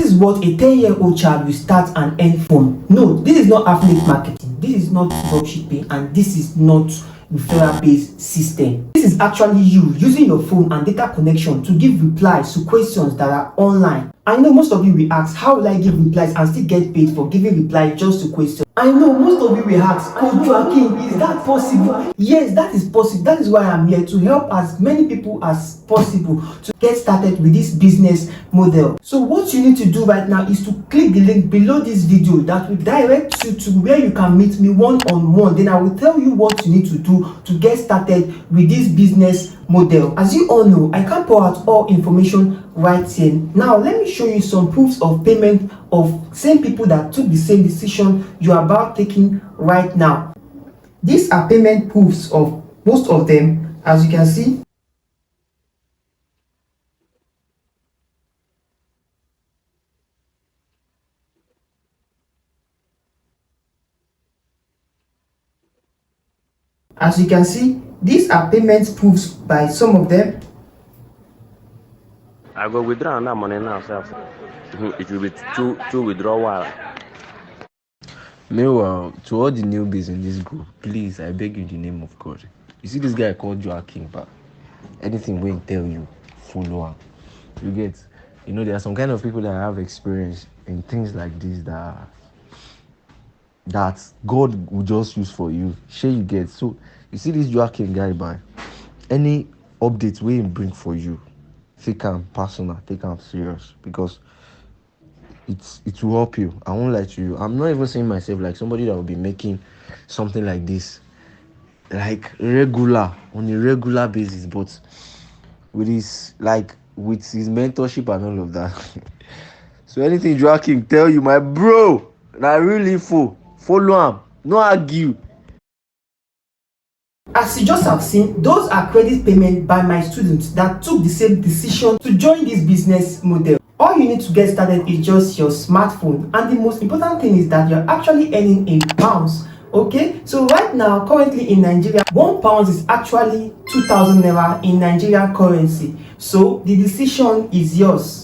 is what a 10-year-old child will start and earn from. No, this is not affiliate marketing. This is not dropshipping, and this is not referral-based system. This is actually you using your phone and data connection to give replies to questions that are online. I know most of you will ask, how will I give replies and still get paid for giving replies just to questions? I know most of you will ask, coachjoaking, is that possible? Yes, that is possible. That is why I'm here, to help as many people as possible to get started with this business model. So what you need to do right now is to click the link below this video that will direct you to where you can meet me one-on-one. Then I will tell you what you need to do to get started with this business model. As you all know, I can't pour out all information right here. Now let me show you some proofs of payment of same people that took the same decision you are about taking right now. These are payment proofs of most of them, as you can see. As you can see, these are payment proofs by some of them. I go withdraw that money now, sir. It will be two withdrawal. Meanwhile, to all the newbies in this group, please, I beg you in the name of God. You see this guy called Joaquin, but anything we tell you, follow up. You get, there are some kind of people that have experience in things like this that God will just use for you. Sure you get. So you see this Joaquin guy, by any updates we bring for you, take him personal, take him serious, because it will help you. I won't lie to you. I'm not even saying myself like somebody that will be making something like this like on a regular basis, but with his mentorship and all of that. So anything Joaquin tell you, my bro, na real info, follow him, no argue. As you just have seen, those are credit payment by my students that took the same decision to join this business model. All you need to get started is just your smartphone, and the most important thing is that you're actually earning in pounds. Okay, so right now, currently in Nigeria, £1 is actually 2,000 naira in Nigerian currency. So the decision is yours.